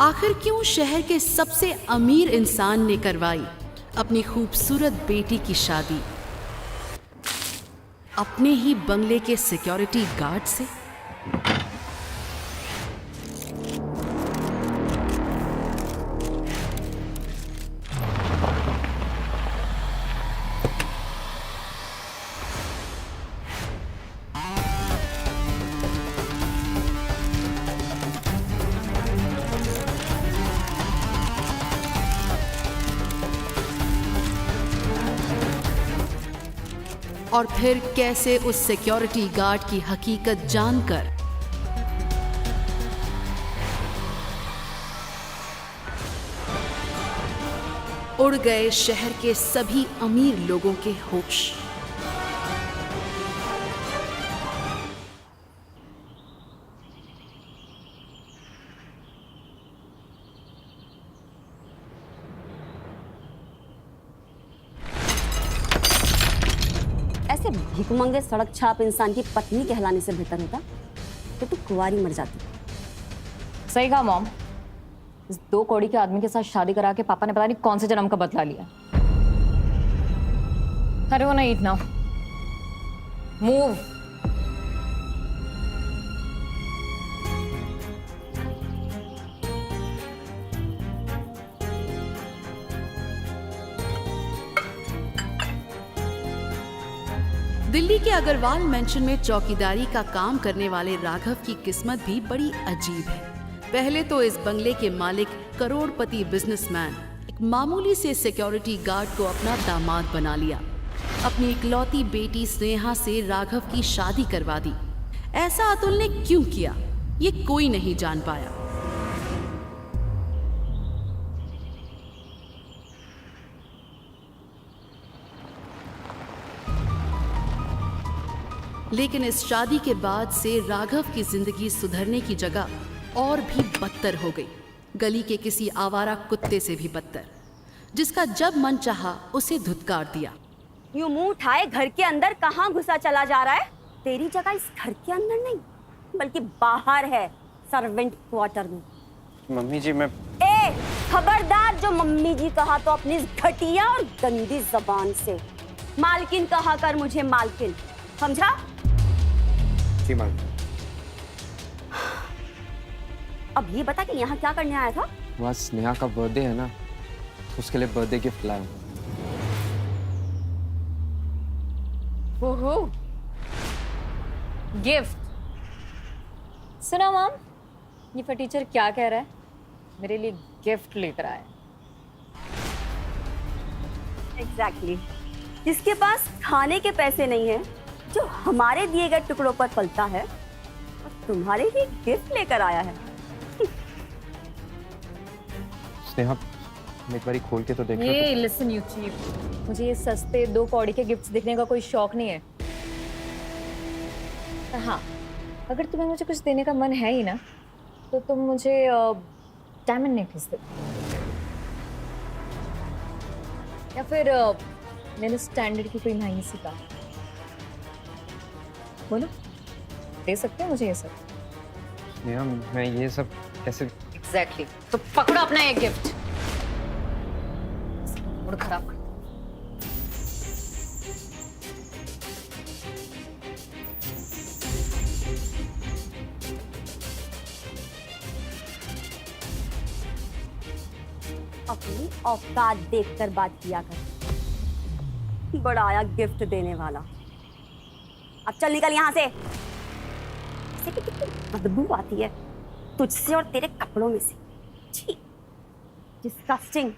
आखिर क्यों शहर के सबसे अमीर इंसान ने करवाई अपनी खूबसूरत बेटी की शादी अपने ही बंगले के सिक्योरिटी गार्ड से? और फिर कैसे उस सिक्योरिटी गार्ड की हकीकत जानकर उड़ गए शहर के सभी अमीर लोगों के होश। ऐसे भिखमंगे सड़क छाप इंसान की पत्नी कहलाने से बेहतर होता तो तू कुंवारी मर जाती। सही कहा मॉम। इस 2 कौड़ी के आदमी के साथ शादी करा के पापा ने पता नहीं कौन से जन्म का बदला लिया। अरे वो नहीं, ईट नाउ, मूव। दिल्ली के अग्रवाल मेंशन में चौकीदारी का काम करने वाले राघव की किस्मत भी बड़ी अजीब है। पहले तो इस बंगले के मालिक करोड़पति बिजनेसमैन एक मामूली से सिक्योरिटी गार्ड को अपना दामाद बना लिया। अपनी इकलौती बेटी स्नेहा से राघव की शादी करवा दी। ऐसा अतुल ने क्यों किया, ये कोई नहीं जान पाया। लेकिन इस शादी के बाद से राघव की जिंदगी सुधरने की जगह और भी बदतर हो गई। गली के किसी आवारा कुत्ते से भी बदतर, जिसका जब मन चाहा उसे धुतकार दिया। यूं मुंह उठाए घर के अंदर कहाँ घुसा चला जा रहा है? तेरी जगह इस घर के अंदर नहीं बल्कि बाहर है, सर्वेंट क्वार्टर में। मम्मी जी मैं खबरदार, जो मम्मी जी कहा तो अपनी इस घटिया और गंदी जबान से मालकिन कहा कर मुझे मालकिन, समझा? जी मालकिन। अब ये बता कि यहाँ क्या करने आया था? वहाँ स्नेहा का बर्थडे है ना, उसके लिए बर्थडे गिफ्ट लाया हूँ। ओहो, गिफ्ट। सुना मॉम, ये फटीचर क्या कह रहा है? मेरे लिए गिफ्ट लेकर आया। एग्जैक्टली। जिसके पास खाने के पैसे नहीं है, जो हमारे दिए गए टुकड़ों पर पलता है, और तुम्हारे लिए गिफ्ट लेकर आया है। स्नेहा एक बारी खोल के तो देखो। ये लिसन यू चीप, मुझे ये सस्ते 2 कौड़ी के गिफ्ट्स देखने का कोई शौक नहीं है। हाँ, अगर तुम्हें मुझे कुछ देने का मन है ही ना, तो तुम मुझे डायमंड नेकलेस दे, या फिर मेरे स्टैंडर्ड की कोई महंगी सी कार। बोलो, दे सकते हो मुझे ये सब? स्नेहा मैं ये सब कैसे? एग्जैक्टली, तो पकड़ो अपना एक गिफ्ट। मूड खराब कर। अपनी औकात देखकर बात किया कर। बड़ा आया गिफ्ट देने वाला। अब चल निकल यहाँ से। इससे कितनी बदबू आती है तुझसे और तेरे कपड़ों में से। छी, डिस्गस्टिंग।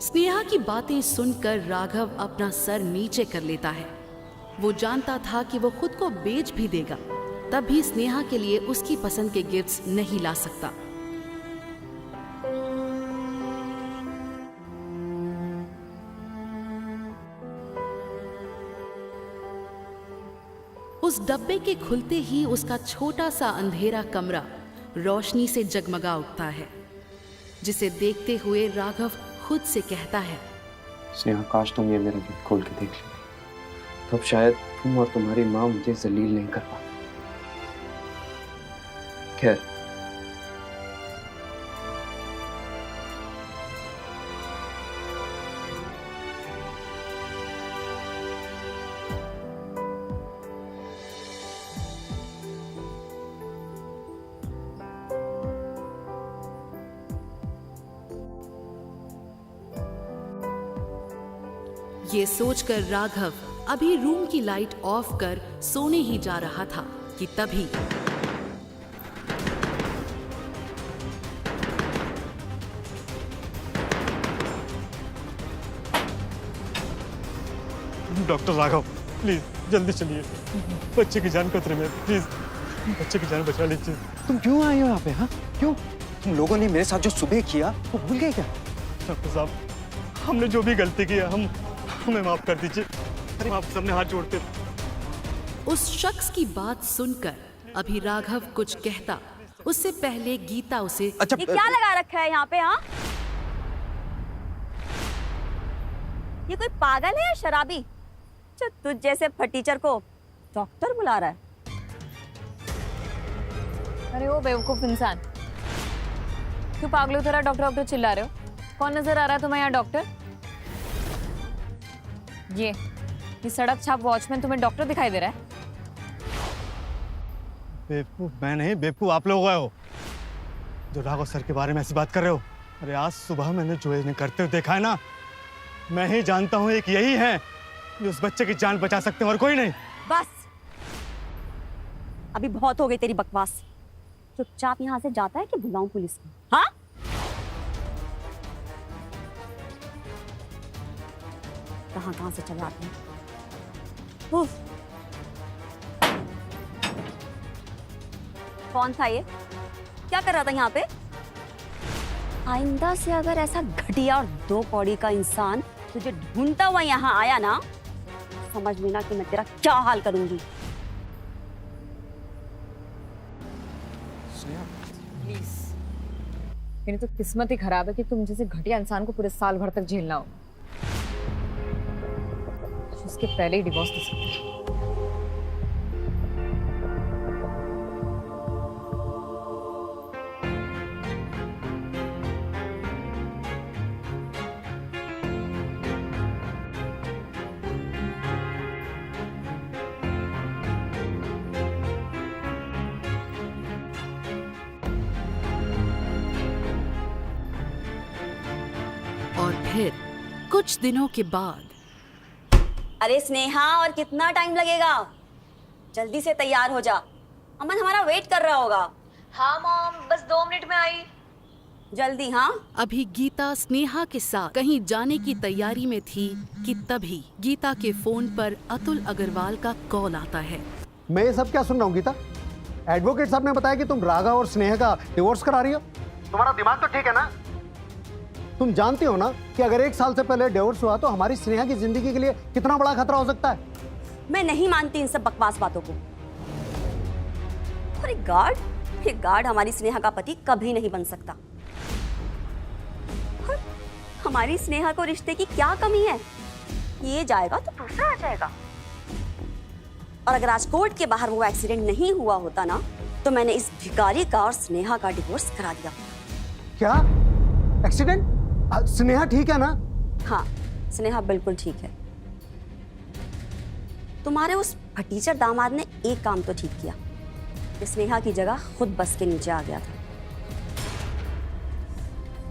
स्नेहा की बातें सुनकर राघव अपना सर नीचे कर लेता है। वो जानता था कि वो खुद को बेच भी देगा, तब भी स्नेहा के लिए उसकी पसंद के गिफ्ट्स नहीं ला सकता। उस डब्बे के खुलते ही उसका छोटा सा अंधेरा कमरा रोशनी से जगमगा उठता है, जिसे देखते हुए राघव खुद से कहता है, स्नेहा काश तुम ये मेरा गिफ्ट खोल के देख लेती, तब शायद तुम और तुम्हारी माँ मुझे जलील नहीं कर पाते। खैर, ये सोचकर राघव अभी रूम की लाइट ऑफ कर सोने ही जा रहा था कि तभी डॉक्टर राघव, प्लीज जल्दी चलिए, बच्चे की जान खतरे में, प्लीज बच्चे की जान बचा लीजिए। तुम क्यों आए हो यहाँ पे? हाँ, क्यों? तुम लोगों ने मेरे साथ जो सुबह किया वो भूल गए क्या? डॉक्टर साहब, हमने जो भी गलती की है हमें माफ कर दीजिए। अरे आप सबने हाथ जोड़ते। उस शख्स की बात सुनकर अभी राघव कुछ कहता उससे पहले गीता उसे अच्छा, ये क्या लगा रखा है यहाँ पे? हाँ, ये कोई पागल है या शराबी जो तुझ जैसे फटीचर को डॉक्टर बुला रहा है? अरे ओ बेवकूफ इंसान, क्यों पागलों तरह डॉक्टर डॉक्टर चिल्ला रहे हो? कौन नजर आ रहा है तुम्हें यहाँ डॉक्टर? ये सड़क छाप वॉचमैन तुम्हें डॉक्टर दिखाई दे रहा है? बेवकूफ मैं नहीं, बेवकूफ आप लोग हो जो राघव सर के बारे में ऐसी बात कर रहे हो। अरे आज सुबह मैंने जो इन्हें करते हुए देखा है ना, मैं ही जानता हूँ एक यही है जो उस बच्चे की जान बचा सकते हैं और कोई नहीं। बस, अभी बहुत हो गई तेरी बकवास। चुपचाप यहाँ से जाता है कि बुलाऊं पुलिस को? हाँ, कहाँ से चले आते हैं। उफ। कौन था ये? क्या कर रहा था यहाँ पे? आइंदा से अगर ऐसा घटिया और दो कौड़ी का इंसान तुझे ढूंढता हुआ यहाँ आया ना, समझ लेना कि मैं तेरा क्या हाल करूंगी। प्लीज, मेरी तो किस्मत ही खराब है कि तुम जैसे घटिया इंसान को पूरे साल भर तक झेलना हो। उसके पहले ही डिवोर्स दे सकते हैं। और फिर कुछ दिनों के बाद अरे स्नेहा, और कितना टाइम लगेगा? जल्दी से तैयार हो जा, अमन हमारा वेट कर रहा होगा। हाँ मॉम, बस 2 मिनट में आई। जल्दी। हाँ, अभी गीता स्नेहा के साथ कहीं जाने की तैयारी में थी कि तभी गीता के फोन पर अतुल अग्रवाल का कॉल आता है। मैं ये सब क्या सुन रहा हूँ गीता? एडवोकेट साहब ने बताया कि तुम राघव और स्नेहा का डिवोर्स करा रही हो। तुम्हारा दिमाग तो ठीक है ना? तुम जानती हो ना कि अगर 1 साल से पहले डिवोर्स हुआ तो हमारी स्नेहा की जिंदगी के लिए कितना बड़ा खतरा हो सकता है। मैं नहीं मानती इन सब बकवास बातों को। और ये गार्ड हमारी स्नेहा का पति कभी नहीं बन सकता। और हमारी स्नेहा को रिश्ते की क्या कमी है? ये जाएगा तो दूसरा आ जाएगा। और अगर आज कोर्ट के बाहर वो एक्सीडेंट नहीं हुआ होता ना, तो मैंने इस भिखारी का और स्नेहा का डिवोर्स करा दिया। क्या एक्सीडेंट? स्नेहा ठीक है ना? हाँ, स्नेहा बिल्कुल ठीक है। तुम्हारे उस फटीचर दामाद ने एक काम तो ठीक किया, कि स्नेहा की जगह खुद बस के नीचे आ गया था।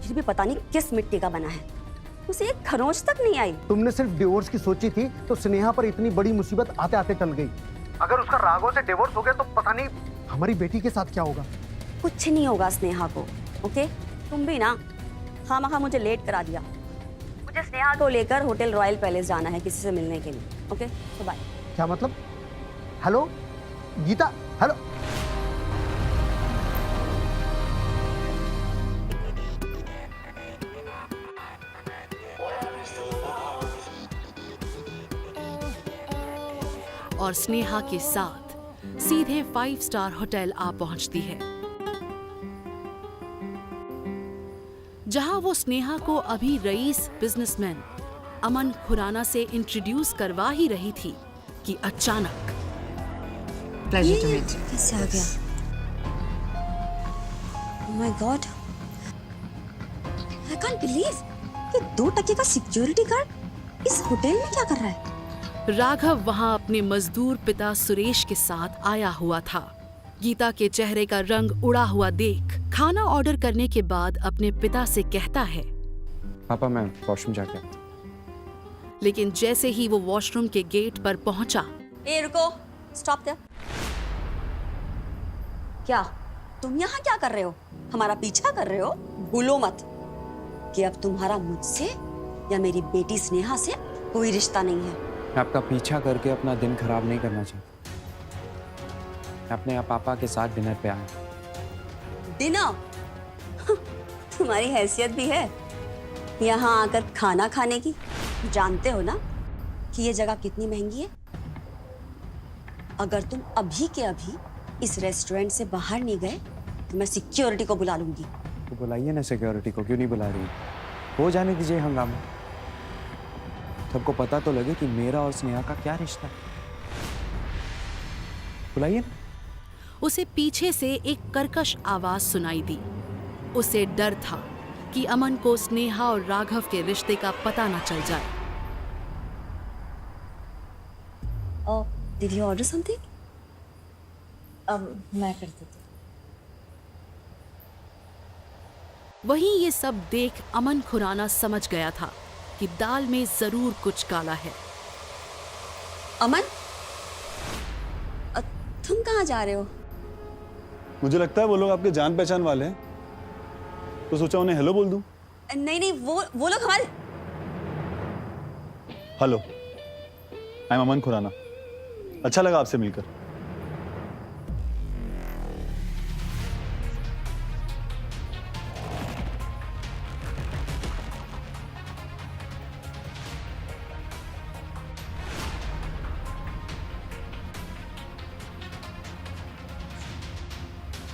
फिर भी पता नहीं किस मिट्टी का बना है, उसे एक खरोंच तक नहीं आई। तुमने सिर्फ डिवोर्स की सोची थी तो स्नेहा पर इतनी बड़ी मुसीबत आते आते टल गई। अगर उसका राघव से डिवोर्स हो गया तो पता नहीं हमारी बेटी के साथ क्या होगा। कुछ नहीं होगा स्नेहा को, ओके? तुम भी ना खामखा मुझे लेट करा दिया। मुझे स्नेहा को लेकर होटल रॉयल पैलेस जाना है किसी से मिलने के लिए, ओके? तो बाय। क्या मतलब? Hello Geeta, hello. और स्नेहा के साथ सीधे 5 स्टार होटल आ पहुंचती है, जहां वो स्नेहा को अभी रईस बिजनेसमैन अमन खुराना से इंट्रोड्यूस करवा ही रही थी कि अचानक प्लेजर टू मीट यू। कैसे आ गया? My God, I can't believe कि 2 टके का सिक्योरिटी गार्ड इस होटल में क्या कर रहा है? राघव वहां अपने मजदूर पिता सुरेश के साथ आया हुआ था। गीता के चेहरे का रंग उड़ा हुआ देख खाना ऑर्डर करने के बाद अपने पिता से कहता है, पापा मैं वॉशरूम जाके आता हूं। लेकिन जैसे ही वो वॉशरूम के गेट पर पहुंचा, ए रुको, स्टॉप देयर। क्या तुम यहाँ क्या कर रहे हो? हमारा पीछा कर रहे हो? भूलो मत कि अब तुम्हारा मुझसे या मेरी बेटी स्नेहा से कोई रिश्ता नहीं है। मैं आपका पीछा करके अपना दिन खराब नहीं करना चाहता। मैं अपने आप पापा के साथ डिनर पे आया। डिनर? तुम्हारी हैसियत भी है यहाँ आकर खाना खाने की? जानते हो ना कि ये जगह कितनी महंगी है? अगर तुम अभी के अभी इस रेस्टोरेंट से बाहर नहीं गए तो मैं सिक्योरिटी को बुला लूंगी। तो बुलाइए ना सिक्योरिटी को, क्यों नहीं बुला रही? हो जाने दीजिए हंगामा। सबको पता तो लगे कि मेरा और स्नेहा का क्या रिश्ता है। बुलाइए ना। उसे पीछे से एक कर्कश आवाज सुनाई दी। उसे डर था कि अमन को स्नेहा और राघव के रिश्ते का पता न चल जाए। Did you order something? अब मैं कर देती हूँ। वहीं ये सब देख अमन खुराना समझ गया था कि दाल में जरूर कुछ काला है। अमन, तुम कहाँ जा रहे हो? मुझे लगता है वो लोग आपके जान पहचान वाले हैं, तो सोचा उन्हें हेलो बोल दूं। नहीं नहीं, वो लोग हमारे। हेलो, आई एम अमन खुराना। अच्छा लगा आपसे मिलकर।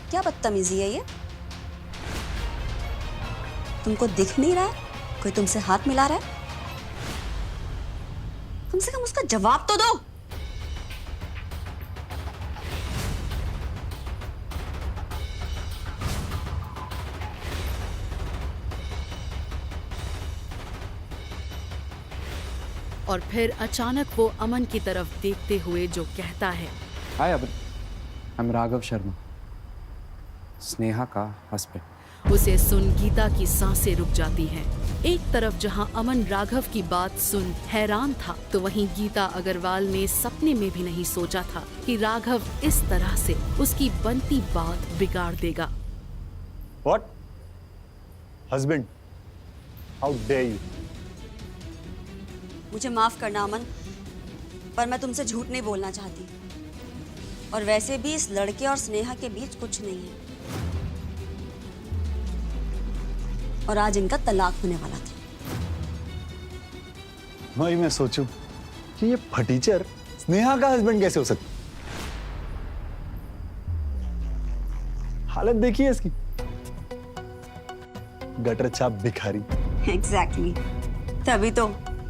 क्या बदतमीजी है ये? तुमको दिख नहीं रहा है कोई तुमसे हाथ मिला रहा है? कम से कम उसका जवाब तो दो। और फिर अचानक वो अमन की तरफ देखते हुए जो कहता है, हाय अमन, आई एम राघव शर्मा, स्नेहा का हस्बैंड। उसे सुन गीता की सांसें रुक जाती हैं। एक तरफ जहां अमन राघव की बात सुन हैरान था, तो वहीं गीता अग्रवाल ने सपने में भी नहीं सोचा था कि राघव इस तरह से उसकी बनती बात बिगाड़ देगा। What? Husband? How dare you? मुझे माफ करना अमन, पर मैं तुमसे झूठ नहीं बोलना चाहती। और वैसे भी इस लड़के और स्नेहा के बीच कुछ नहीं है, और आज इनका तलाक होने वाला था। वही मैं सोचूं कि ये फटीचर स्नेहा का हस्बैंड कैसे हो सकता? हालत देखिए इसकी, गटर छाप भिखारी। एग्जैक्टली, तभी तो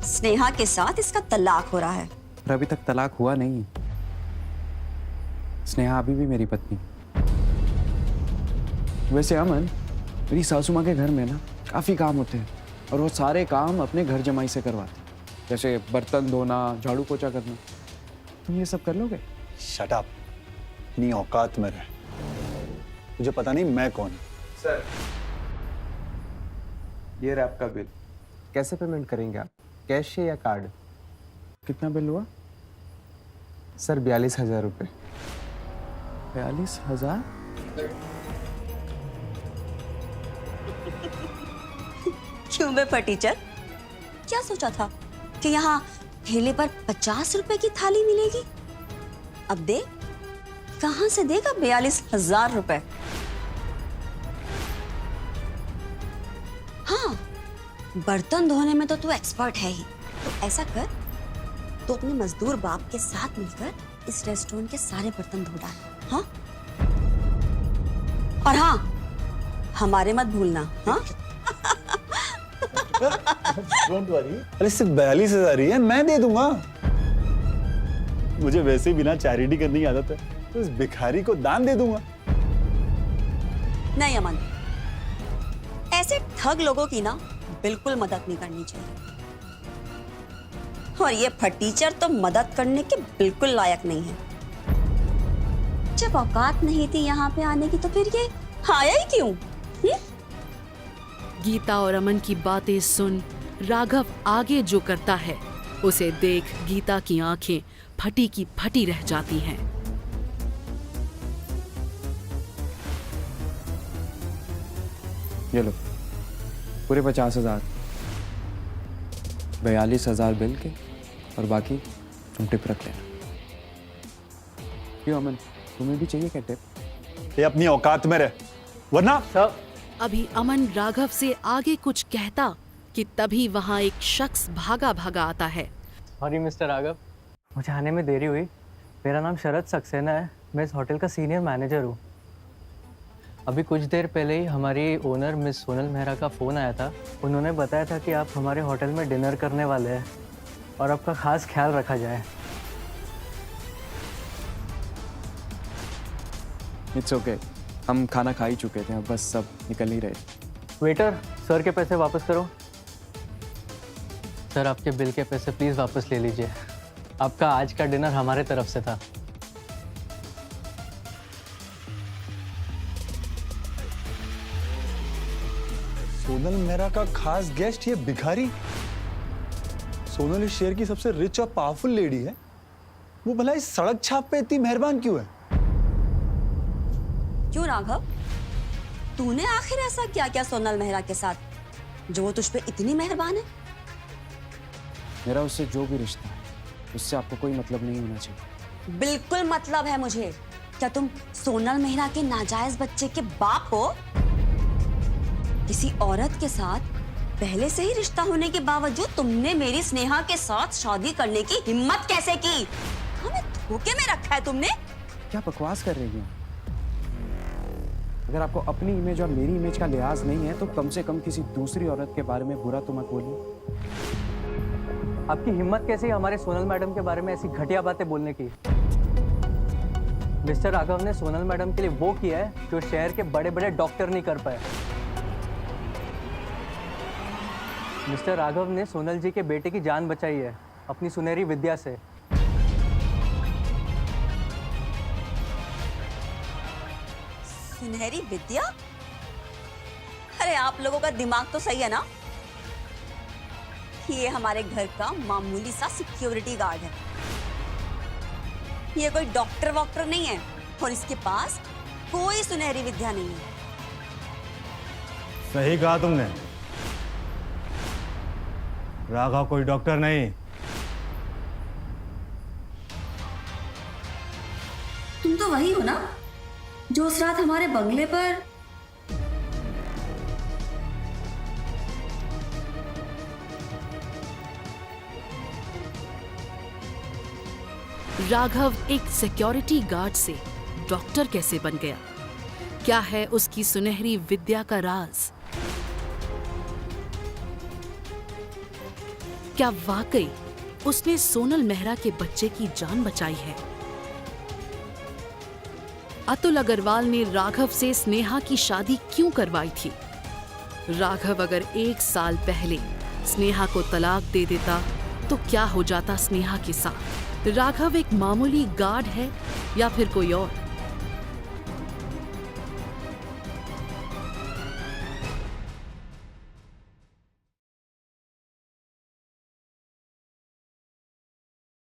स्नेहा के साथ इसका तलाक हो रहा है। पर अभी तक तलाक हुआ नहीं। स्नेहा अभी भी मेरी पत्नी। वैसे अमन, मेरी सासू माँ के घर में ना काफी काम होते हैं, और वो सारे काम अपने घर जमाई से करवाते हैं, जैसे बर्तन धोना, झाड़ू पोछा करना। तुम ये सब कर लोगे? शट अप, अपनी औकात में रह। मुझे पता नहीं मैं कौन हूं। सर, ये रहा आपका बिल। कैसे पेमेंट करेंगे आप, कैश से या कार्ड? कितना बिल हुआ? सर 42,000 रुपये। 42,000? क्यों बे फटीचर, क्या सोचा था कि यहाँ ठेले पर 50 रुपए की थाली मिलेगी? अब दे, कहां से देगा 42,000 रुपए? हाँ, बर्तन धोने में तो तू एक्सपर्ट है ही, तो ऐसा कर, तो अपने मजदूर बाप के साथ मिलकर इस रेस्टोरेंट के सारे बर्तन धो डाल। हाँ, और हाँ, हमारे मत भूलना। हाँ, डोंट वरी। अरे सिर्फ 42,000 ही है, मैं दे दूंगा। मुझे वैसे ही बिना चैरिटी करने की आदत है, तो इस भिखारी को दान दे दूंगा। नहीं अमन, ऐसे ठग लोगों की ना बिल्कुल मदद नहीं करनी चाहिए। और ये फटीचर तो मदद करने के बिल्कुल लायक नहीं है। जब औकात नहीं थी यहाँ पे आने की तो फिर ये आया ही क्यों? गीता और अमन की बातें सुन राघव आगे जो करता है उसे देख गीता की आंखें फटी की फटी रह जाती हैं। ये लो पूरे 50,000, 42,000 बिल के, और बाकी तुम टिप रख लेना। क्यों अमन, तुम्हें भी चाहिए क्या टिप? ये अपनी औकात में रह, वरना अभी अमन राघव से आगे कुछ कहता कि तभी वहां एक शख्स भागा भागा आता है। सॉरी मिस्टर राघव, मुझे आने में देरी हुई। मेरा नाम शरद सक्सेना है, मैं इस होटल का सीनियर मैनेजर हूँ। अभी कुछ देर पहले ही हमारी ओनर मिस सोनल मेहरा का फ़ोन आया था। उन्होंने बताया था कि आप हमारे होटल में डिनर करने वाले हैं और आपका खास ख्याल रखा जाए। इट्स ओके, हम खाना खा ही चुके थे, अब बस सब निकल ही रहे। वेटर, सर के पैसे वापस करो। सर, आपके बिल के पैसे प्लीज़ वापस ले लीजिए। आपका आज का डिनर हमारे तरफ से था। सोनल मेहरा का खास गेस्ट ये भिखारी। सोनल इस शहर की सबसे रिच और पावरफुल लेडी है, वो भला इस सड़क छाप पे इतनी मेहरबान क्यों है? क्यों राघव, तूने आखिर ऐसा क्या क्या सोनल मेहरा के साथ जो वो तुझ पे इतनी मेहरबान है? मेरा उससे जो भी रिश्ता है उससे आपको कोई मतलब नहीं होना चाहिए। बिल्कुल मतलब है मुझे। क्या तुम सोनल मेहरा के नाजायज बच्चे के बाप हो? किसी औरत के साथ पहले से ही रिश्ता होने के बावजूद तुमने मेरी स्नेहा के साथ शादी करने की हिम्मत कैसे की? हमें धोखे में रखा है तुमने। क्या बकवास कर रही हैं? अगर आपको अपनी इमेज और मेरी इमेज का लिहाज नहीं है तो कम से कम किसी दूसरी औरत के बारे में बुरा तो मत बोलिए। आपकी हिम्मत कैसे हमारे सोनल मैडम के बारे में ऐसी घटिया बातें बोलने की? मिस्टर राघव ने सोनल मैडम के लिए वो किया है जो शहर के बड़े बड़े डॉक्टर नहीं कर पाए। मिस्टर राघव ने सोनल जी के बेटे की जान बचाई है अपनी सुनहरी विद्या से। सुनहरी विद्या? अरे आप लोगों का दिमाग तो सही है ना? ये हमारे घर का मामूली सा सिक्योरिटी गार्ड है। ये कोई डॉक्टर वॉक्टर नहीं है और इसके पास कोई सुनहरी विद्या नहीं है। सही कहा तुमने, राघव कोई डॉक्टर नहीं। तुम तो वही हो ना जो उस रात हमारे बंगले पर राघव एक सिक्योरिटी गार्ड से डॉक्टर कैसे बन गया? क्या है उसकी सुनहरी विद्या का राज? क्या वाकई उसने सोनल मेहरा के बच्चे की जान बचाई है? अतुल अग्रवाल ने राघव से स्नेहा की शादी क्यों करवाई थी? राघव अगर 1 साल पहले स्नेहा को तलाक दे देता तो क्या हो जाता स्नेहा के साथ? राघव एक मामूली गार्ड है या फिर कोई और?